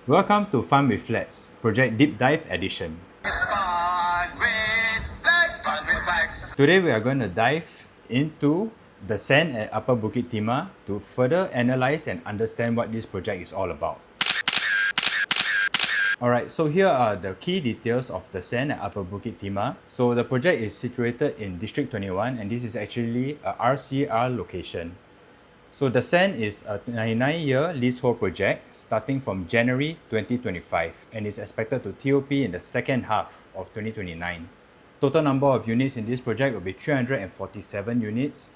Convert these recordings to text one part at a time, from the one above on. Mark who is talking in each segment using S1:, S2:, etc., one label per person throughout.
S1: Welcome to Fun with Flats, Project Deep Dive Edition.
S2: It's fun with flags, fun with flags.
S1: Today we are going to dive into the sand at Upper Bukit Timah to further analyze and understand what this project is all about. Alright, so here are the key details of the sand at Upper Bukit Timah. So the project is situated in District 21 and this is actually a RCR location. So the sand is a 99-year leasehold project starting from January 2025 and is expected to TOP in the second half of 2029. Total number of units in this project will be 347 units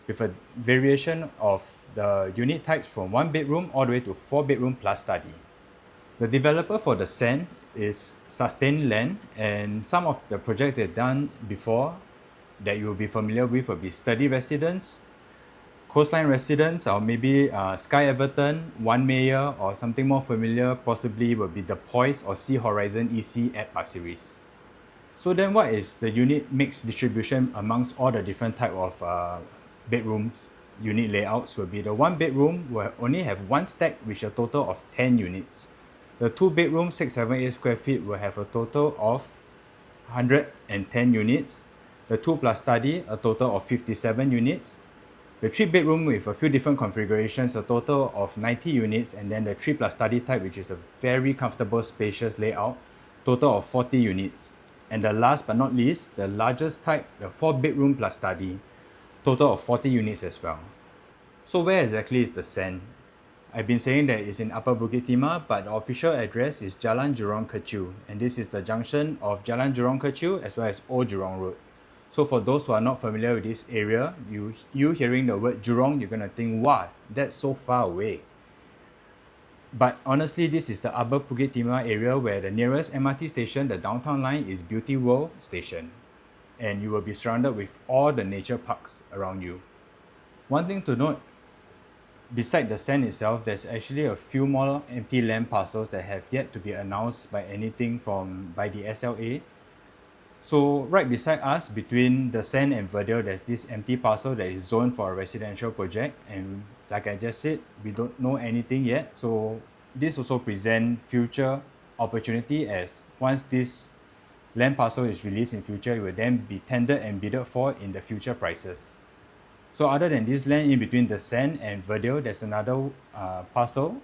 S1: with a variation of the unit types from 1 bedroom all the way to 4 bedroom plus study. The developer for the sand is Sustain Land, and some of the projects they've done before that you'll be familiar with will be Sturdy Residence, Coastline Residence, or maybe Sky Everton, One Mayor, or something more familiar possibly will be the Poise or Sea Horizon EC at Pasir Ris. So then what is the unit mix distribution amongst all the different type of bedrooms? Unit layouts will be the 1 bedroom will only have 1 stack with a total of 10 units. The 2 bedroom 678 square feet will have a total of 110 units. The 2 plus study a total of 57 units. The 3 bedroom with a few different configurations, a total of 90 units, and then the 3 plus study type, which is a very comfortable spacious layout, total of 40 units. And the last but not least, the largest type, the 4 bedroom plus study, total of 40 units as well. So where exactly is the sand? I've been saying that it's in Upper Bukit Timah, but the official address is Jalan Jurong Kechil, and this is the junction of Jalan Jurong Kechil as well as Old Jurong Road. So for those who are not familiar with this area, you hearing the word Jurong, you're gonna think, wow, that's so far away. But honestly, this is the Upper Bukit Timah area where the nearest MRT station, the downtown line, is Beauty World Station, and you will be surrounded with all the nature parks around you. One thing to note, beside the sand itself, there's actually a few more empty land parcels that have yet to be announced by by the SLA. So right beside us, between the sand and Verdale, there's this empty parcel that is zoned for a residential project, and like I just said, we don't know anything yet. So this also presents future opportunity, as once this land parcel is released in future, it will then be tendered and bidded for in the future prices. So other than this land in between the sand and Verdale, there's another parcel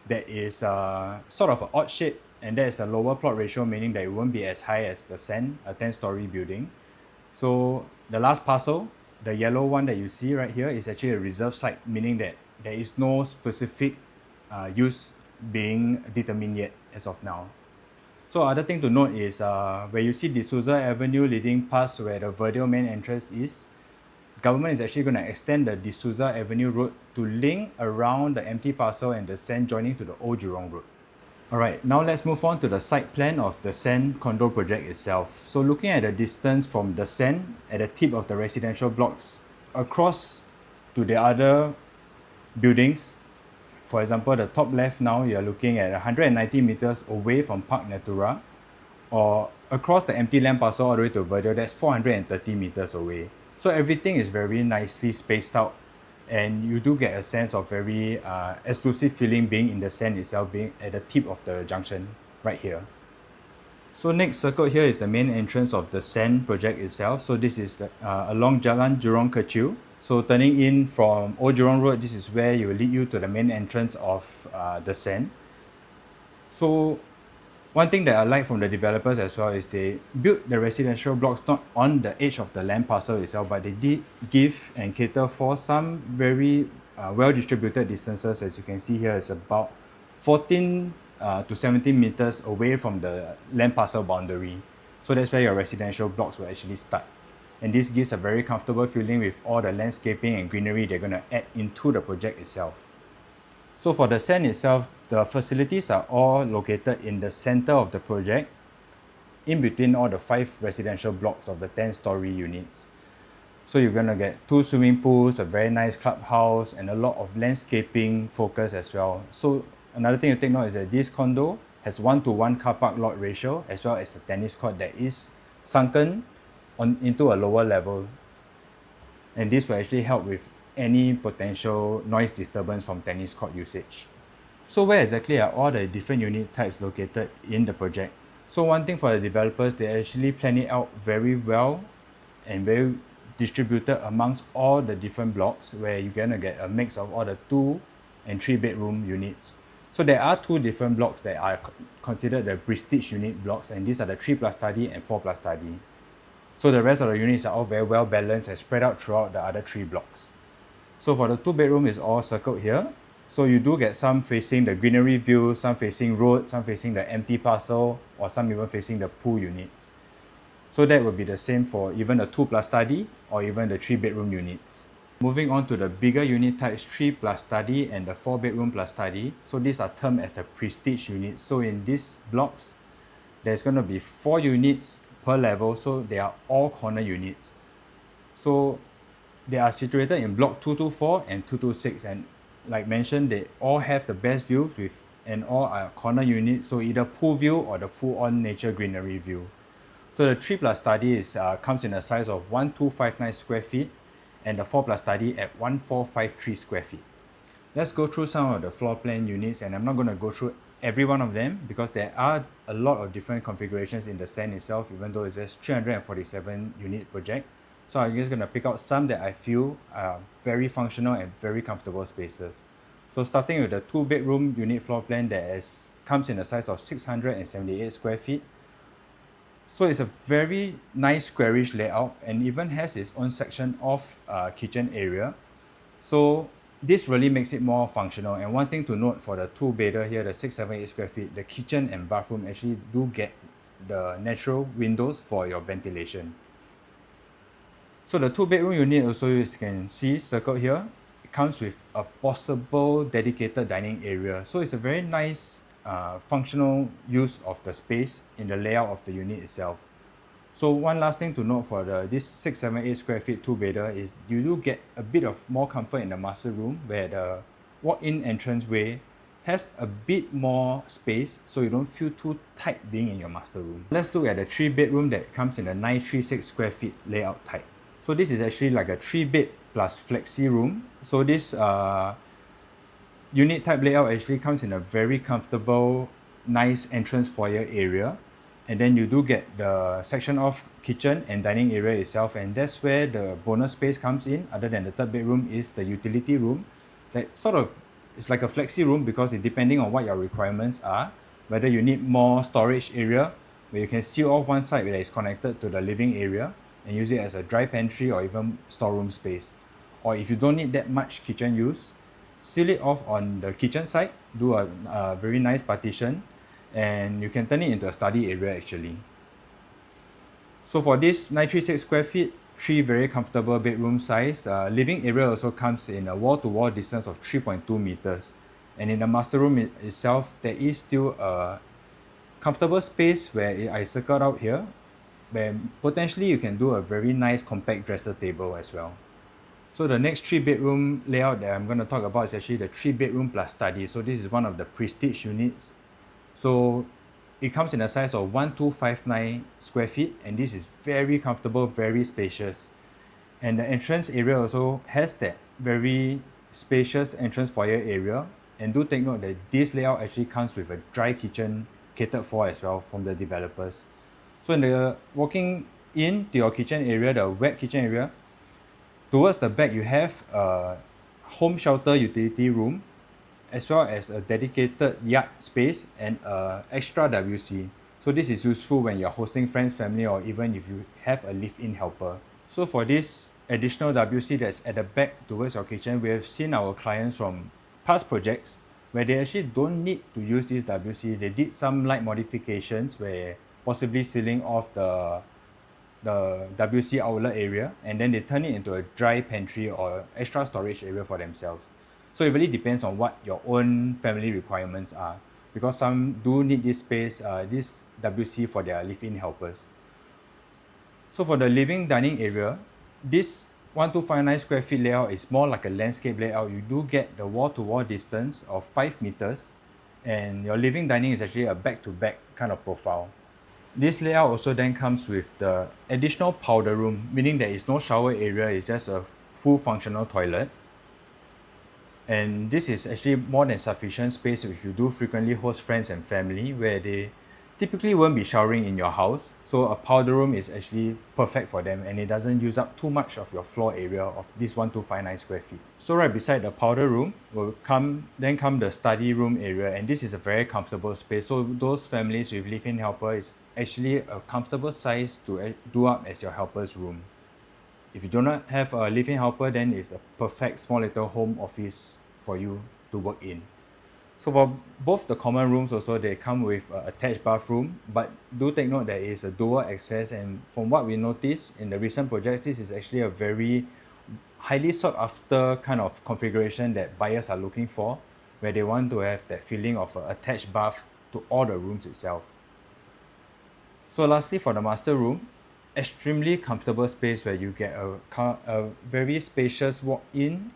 S1: that is sort of an odd shape, and that is a lower plot ratio, meaning that it won't be as high as the sand, a 10-story building. So the last parcel, the yellow one that you see right here, is actually a reserve site, meaning that there is no specific use being determined yet as of now. So other thing to note is where you see D'Souza Avenue leading past where the Verdale main entrance is, government is actually going to extend the D'Souza Avenue road to link around the empty parcel and the sand joining to the Old Jurong Road. Alright, now let's move on to the site plan of the sand condo project itself. So looking at the distance from the sand at the tip of the residential blocks across to the other buildings, for example, the top left now, you're looking at 190 meters away from Park Natura, or across the empty land parcel all the way to Verdale, that's 430 meters away. So everything is very nicely spaced out, and you do get a sense of very exclusive feeling being in the sand itself, being at the tip of the junction right here. So next circled here is the main entrance of the sand project itself. So this is along Jalan Jurong Kechil. So turning in from Old Jurong Road, this is where it will lead you to the main entrance of the sand. So one thing that I like from the developers as well is they built the residential blocks not on the edge of the land parcel itself, but they did give and cater for some very well distributed distances. As you can see here, it's about 14 to 17 meters away from the land parcel boundary. So that's where your residential blocks will actually start. And this gives a very comfortable feeling with all the landscaping and greenery they're going to add into the project itself. So for the sand itself, the facilities are all located in the center of the project, in between all the 5 residential blocks of the 10-story units. So you're gonna get 2 swimming pools, a very nice clubhouse, and a lot of landscaping focus as well. So another thing to take note is that this condo has 1-to-1 car park lot ratio, as well as a tennis court that is sunken into a lower level. And this will actually help with any potential noise disturbance from tennis court usage. So where exactly are all the different unit types located in the project? So one thing for the developers, they actually plan it out very well and very distributed amongst all the different blocks, where you're gonna get a mix of all the 2 and 3 bedroom units. So there are 2 different blocks that are considered the prestige unit blocks, and these are the 3 plus study and 4 plus study. So the rest of the units are all very well balanced and spread out throughout the other 3 blocks. So for the 2 bedroom is all circled here. So you do get some facing the greenery view, some facing road, some facing the empty parcel, or some even facing the pool units. So that would be the same for even the 2 plus study or even the 3 bedroom units. Moving on to the bigger unit types, 3 plus study and the 4 bedroom plus study. So these are termed as the prestige units. So in these blocks, there's going to be 4 units per level, so they are all corner units. So they are situated in block 224 and 226, and like mentioned, they all have the best views with, and all are corner units, so either pool view or the full-on nature greenery view. So the 3 plus study is comes in a size of 1259 square feet, and the 4 plus study at 1453 square feet. Let's go through some of the floor plan units, and I'm not going to go through every one of them because there are a lot of different configurations in the stand itself, even though it's just 347 unit project. So I'm just going to pick out some that I feel are very functional and very comfortable spaces. So starting with the 2 bedroom unit floor plan that comes in a size of 678 square feet. So it's a very nice squarish layout and even has its own section of kitchen area. So this really makes it more functional. And one thing to note for the 2 bedder here, the 678 square feet, the kitchen and bathroom actually do get the natural windows for your ventilation. So the 2 bedroom unit also, you can see circled here, it comes with a possible dedicated dining area. So it's a very nice functional use of the space in the layout of the unit itself. So one last thing to note for this 678 square feet 2 bedder is you do get a bit of more comfort in the master room, where the walk-in entranceway has a bit more space, so you don't feel too tight being in your master room. Let's look at the 3 bedroom that comes in a 936 square feet layout type. So this is actually like a 3 bed plus flexi room. So this unit type layout actually comes in a very comfortable, nice entrance foyer area. And then you do get the section of kitchen and dining area itself, and that's where the bonus space comes in. Other than the 3rd bedroom is the utility room. That sort of it's like a flexi room because it depending on what your requirements are, whether you need more storage area where you can seal off one side that is connected to the living area and use it as a dry pantry or even storeroom space. Or if you don't need that much kitchen use, seal it off on the kitchen side, do a very nice partition, and you can turn it into a study area actually. So for this 936 square feet, 3 very comfortable bedroom size, living area also comes in a wall-to-wall distance of 3.2 meters. And in the master room itself, there is still a comfortable space where I circled out here, where potentially you can do a very nice compact dresser table as well. So the next 3 bedroom layout that I'm going to talk about is actually the 3 bedroom plus study. So this is one of the prestige units. So it comes in a size of 1259 square feet, and this is very comfortable, very spacious. And the entrance area also has that very spacious entrance foyer area. And do take note that this layout actually comes with a dry kitchen catered for as well from the developers. So in the walking in to your kitchen area, the wet kitchen area, towards the back you have a home shelter utility room, as well as a dedicated yard space and extra WC. So this is useful when you're hosting friends, family, or even if you have a live-in helper. So for this additional WC that's at the back towards your kitchen, we have seen our clients from past projects where they actually don't need to use this WC. They did some light modifications where possibly sealing off the WC outlet area, and then they turn it into a dry pantry or extra storage area for themselves. So it really depends on what your own family requirements are, because some do need this space, this WC for their live-in helpers. So for the living dining area, this 1259 square feet layout is more like a landscape layout. You do get the wall-to-wall distance of 5 meters, and your living dining is actually a back-to-back kind of profile. This layout also then comes with the additional powder room, meaning there is no shower area, it's just a full functional toilet. And this is actually more than sufficient space if you do frequently host friends and family where they typically won't be showering in your house. So a powder room is actually perfect for them and it doesn't use up too much of your floor area of this 1259 square feet. So right beside the powder room will come the study room area, and this is a very comfortable space. So those families with live-in helper is actually a comfortable size to do up as your helper's room. If you do not have a live-in helper, then it's a perfect small little home office for you to work in. So for both the common rooms also, they come with a attached bathroom, but do take note that it is a dual access, and from what we noticed in the recent projects, this is actually a very highly sought after kind of configuration that buyers are looking for, where they want to have that feeling of an attached bath to all the rooms itself. So lastly, for the master room, extremely comfortable space where you get a very spacious walk-in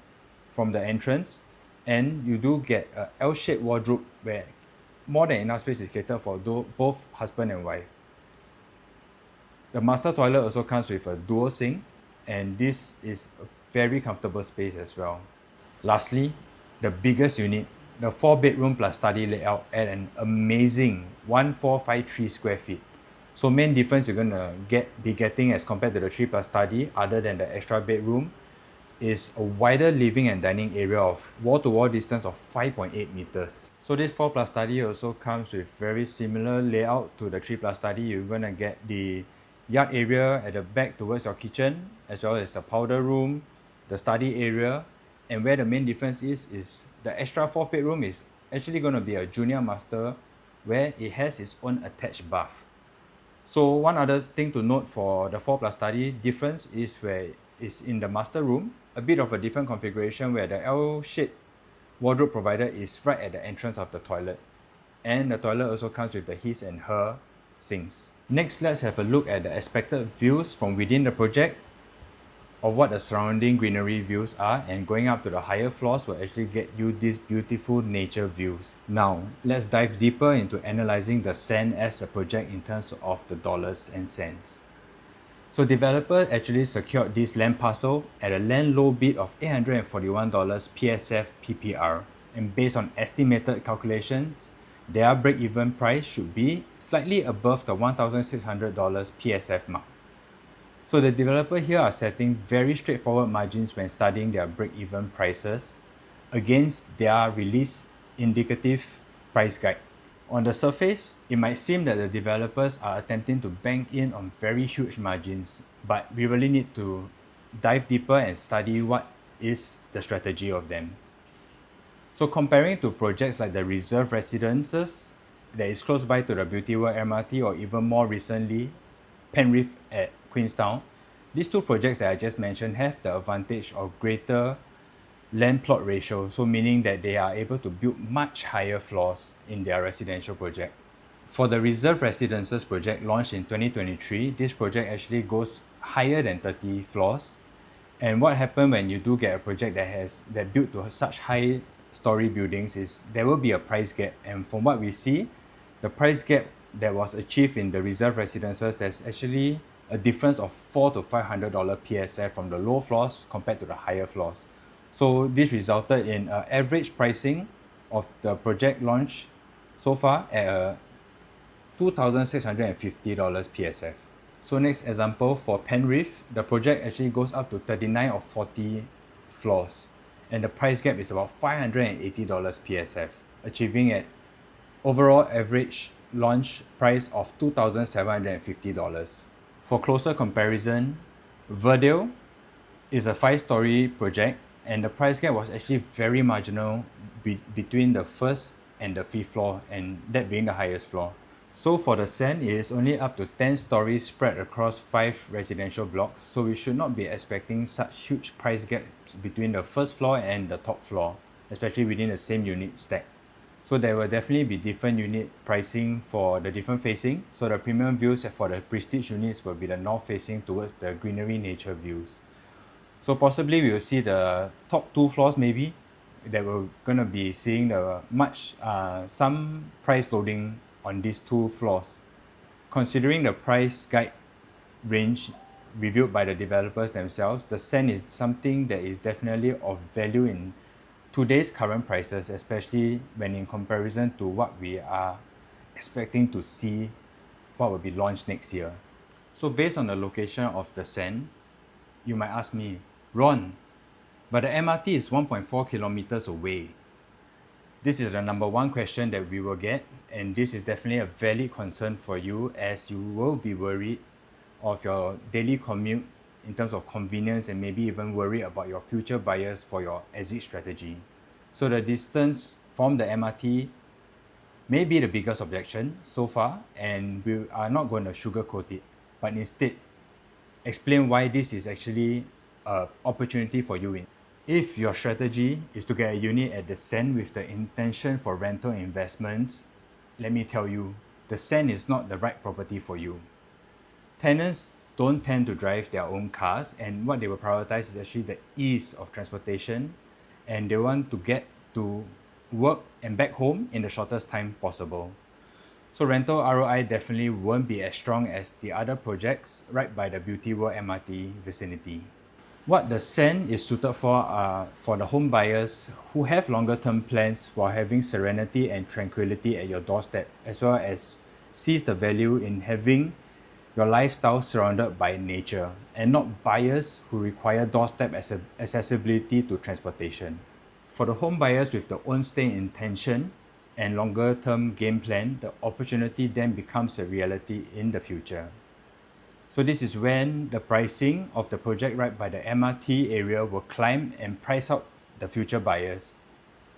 S1: from the entrance, and you do get a L-shaped wardrobe where more than enough space is catered for both husband and wife. The master toilet also comes with a dual sink, and this is a very comfortable space as well. Lastly, the biggest unit, the 4-bedroom plus study layout at an amazing 1453 square feet. So main difference you're gonna be getting as compared to the 3 plus study, other than the extra bedroom, is a wider living and dining area of wall-to-wall distance of 5.8 meters. So this 4 plus study also comes with very similar layout to the 3 plus study. You're gonna get the yard area at the back towards your kitchen, as well as the powder room, the study area, and where the main difference is the extra 4th bedroom is actually gonna be a junior master where it has its own attached bath. So one other thing to note for the 4 plus study difference is where it's in the master room, a bit of a different configuration where the L-shaped wardrobe provider is right at the entrance of the toilet. And the toilet also comes with the his and her sinks. Next, let's have a look at the expected views from within the project of what the surrounding greenery views are, and going up to the higher floors will actually get you these beautiful nature views. Now, let's dive deeper into analyzing the SEN as a project in terms of the dollars and cents. So developer actually secured this land parcel at a land low bid of $841 PSF PPR, and based on estimated calculations, their break-even price should be slightly above the $1,600 PSF mark. So the developer here are setting very straightforward margins when studying their break-even prices against their release indicative price guide. On the surface, it might seem that the developers are attempting to bank in on very huge margins, but we really need to dive deeper and study what is the strategy of them. So comparing to projects like the Reserve Residences that is close by to the Beauty World MRT, or even more recently, Penrith at Queenstown, these two projects that I just mentioned have the advantage of greater land plot ratio, so meaning that they are able to build much higher floors in their residential project. For the Reserve Residences project launched in 2023, this project actually goes higher than 30 floors. And what happened when you do get a project that built to such high story buildings is there will be a price gap, and from what we see, the price gap that was achieved in the Reserve Residences, there's actually a difference of $400 to $500 PSF from the low floors compared to the higher floors. So this resulted in an average pricing of the project launch so far at $2,650 PSF. So next example, for Penrith, the project actually goes up to 39 or 40 floors, and the price gap is about $580 PSF, achieving an overall average launch price of $2,750. For closer comparison, Verdale is a 5-story project, and the price gap was actually very marginal between the first and the 5th floor, and that being the highest floor. So for the SEN, it is only up to 10 stories spread across 5 residential blocks, so we should not be expecting such huge price gaps between the first floor and the top floor, especially within the same unit stack. So there will definitely be different unit pricing for the different facing. So the premium views for the prestige units will be the north facing towards the greenery nature views. So possibly we will see the top 2 floors maybe that we're gonna be seeing some price loading on these 2 floors. Considering the price guide range reviewed by the developers themselves, the SEN is something that is definitely of value in today's current prices, especially when in comparison to what we are expecting to see what will be launched next year. So based on the location of the sand, you might ask me, Ron, but the MRT is 1.4 kilometers away. This is the number one question that we will get, and this is definitely a valid concern for you, as you will be worried of your daily commute in terms of convenience, and maybe even worry about your future buyers for your exit strategy. So the distance from the MRT may be the biggest objection so far, and we are not going to sugarcoat it, but instead explain why this is actually an opportunity for you. If your strategy is to get a unit at the Sand with the intention for rental investments, let me tell you, the Sand is not the right property for you. Tenants don't tend to drive their own cars, and what they will prioritize is actually the ease of transportation, and they want to get to work and back home in the shortest time possible. So rental ROI definitely won't be as strong as the other projects right by the Beauty World MRT vicinity. What the Sand is suited for are for the home buyers who have longer term plans while having serenity and tranquility at your doorstep, as well as sees the value in having your lifestyle surrounded by nature, and not buyers who require doorstep accessibility to transportation. For the home buyers with their own stay intention and longer term game plan, the opportunity then becomes a reality in the future. So this is when the pricing of the project right by the MRT area will climb and price out the future buyers.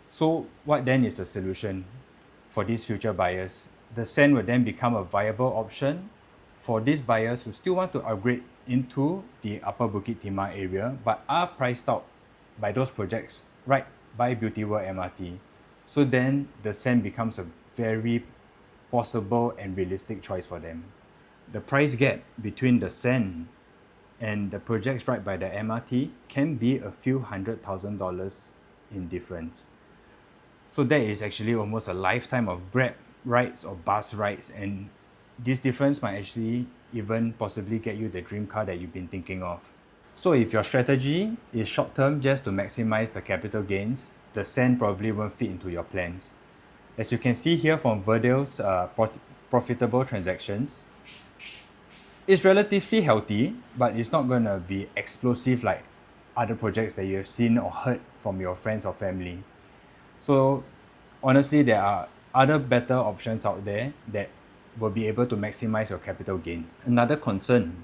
S1: So what then is the solution for these future buyers? The Sand will then become a viable option for these buyers who still want to upgrade into the Upper Bukit Timah area but are priced out by those projects right by Beauty World MRT. So then the Sand becomes a very possible and realistic choice for them. The price gap between the Sand and the projects right by the MRT can be a few $100,000 in difference. So that is actually almost a lifetime of Grab rides or bus rides, and this difference might actually even possibly get you the dream car that you've been thinking of. So if your strategy is short term just to maximize the capital gains, the Sand probably won't fit into your plans. As you can see here from Verdel's profitable transactions, it's relatively healthy, but it's not going to be explosive like other projects that you have seen or heard from your friends or family. So honestly, there are other better options out there that will be able to maximize your capital gains. Another concern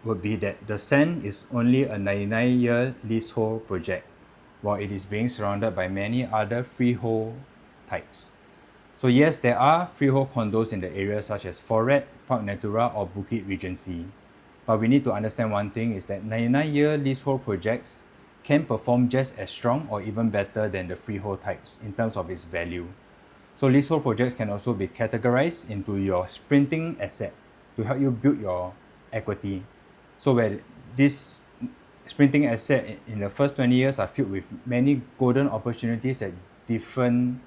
S1: would be that the Sand is only a 99-year leasehold project, while it is being surrounded by many other freehold types. So yes, there are freehold condos in the area such as Foret, Park Natura or Bukit Regency. But we need to understand one thing is that 99-year leasehold projects can perform just as strong or even better than the freehold types in terms of its value. So leasehold projects can also be categorized into your sprinting asset to help you build your equity. So where this sprinting asset in the first 20 years are filled with many golden opportunities at different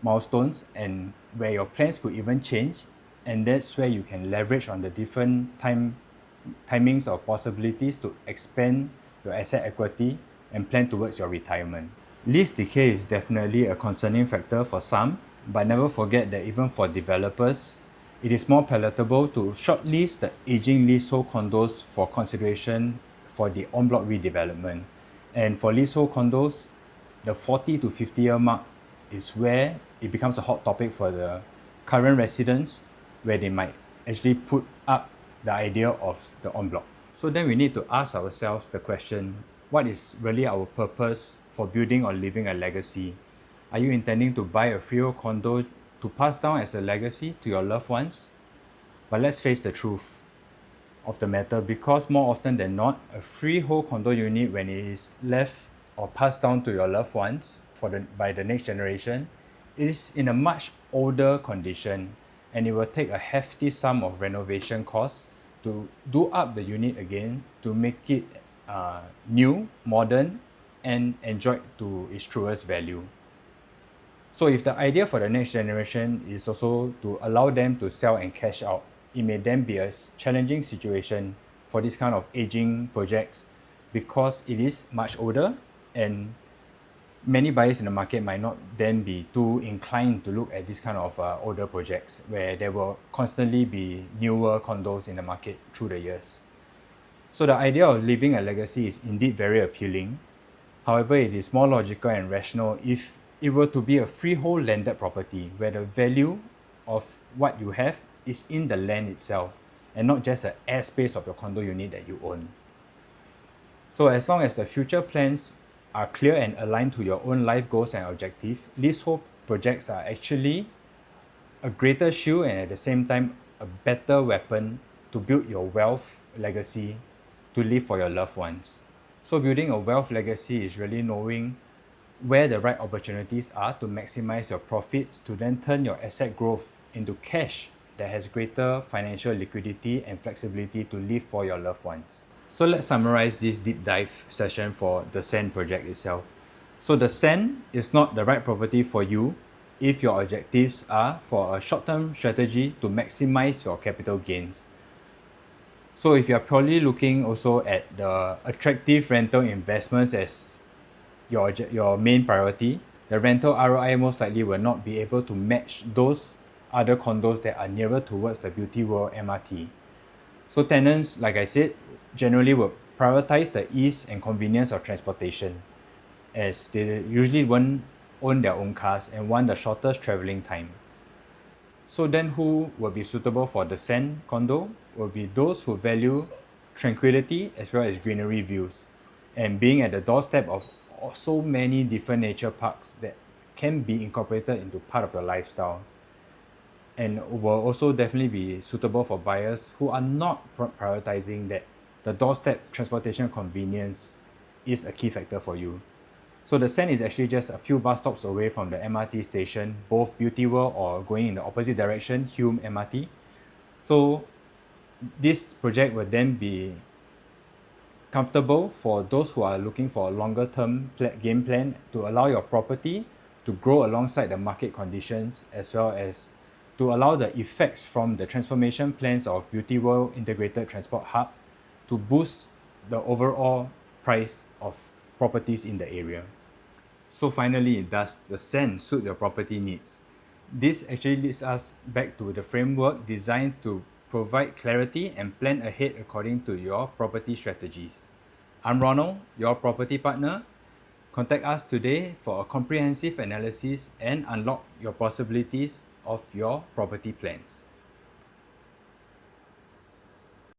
S1: milestones, and where your plans could even change, and that's where you can leverage on the different timings or possibilities to expand your asset equity and plan towards your retirement. Lease decay is definitely a concerning factor for some, but never forget that even for developers, it is more palatable to short lease the aging leasehold condos for consideration for the en-bloc redevelopment. And for leasehold condos, the 40 to 50 year mark is where it becomes a hot topic for the current residents, where they might actually put up the idea of the en bloc. So then we need to ask ourselves the question, what is really our purpose for building or leaving a legacy? Are you intending to buy a freehold condo to pass down as a legacy to your loved ones? But let's face the truth of the matter, because more often than not, a freehold condo unit, when it is left or passed down to your loved ones by the next generation, it is in a much older condition, and it will take a hefty sum of renovation costs to do up the unit again to make it new, modern, and enjoyed to its truest value. So if the idea for the next generation is also to allow them to sell and cash out, it may then be a challenging situation for this kind of aging projects, because it is much older and many buyers in the market might not then be too inclined to look at this kind of older projects where there will constantly be newer condos in the market through the years. So the idea of leaving a legacy is indeed very appealing. However, it is more logical and rational if it were to be a freehold landed property where the value of what you have is in the land itself and not just an airspace of your condo unit that you own. So as long as the future plans are clear and aligned to your own life goals and objectives, leasehold projects are actually a greater shield and at the same time a better weapon to build your wealth legacy to live for your loved ones. So building a wealth legacy is really knowing where the right opportunities are to maximize your profits to then turn your asset growth into cash that has greater financial liquidity and flexibility to live for your loved ones. So let's summarize this deep dive session for the Sand project itself. So the Sand is not the right property for you if your objectives are for a short-term strategy to maximize your capital gains. So if you're purely looking also at the attractive rental investments as your main priority, the rental ROI most likely will not be able to match those other condos that are nearer towards the Beauty World MRT. So tenants, like I said, generally will prioritize the ease and convenience of transportation, as they usually won't own their own cars and want the shortest traveling time. So then who will be suitable for the Sand condo will be those who value tranquility as well as greenery views, and being at the doorstep of so many different nature parks that can be incorporated into part of your lifestyle, and will also definitely be suitable for buyers who are not prioritizing that the doorstep transportation convenience is a key factor for you. So the Sand is actually just a few bus stops away from the MRT station, both Beauty World or going in the opposite direction, Hume MRT. So this project will then be comfortable for those who are looking for a longer term game plan to allow your property to grow alongside the market conditions, as well as to allow the effects from the transformation plans of Beauty World Integrated Transport Hub to boost the overall price of properties in the area. So finally, does the Sand suit your property needs? This actually leads us back to the framework designed to provide clarity and plan ahead according to your property strategies. I'm Ronald, your property partner. Contact us today for a comprehensive analysis and unlock your possibilities of your property plans.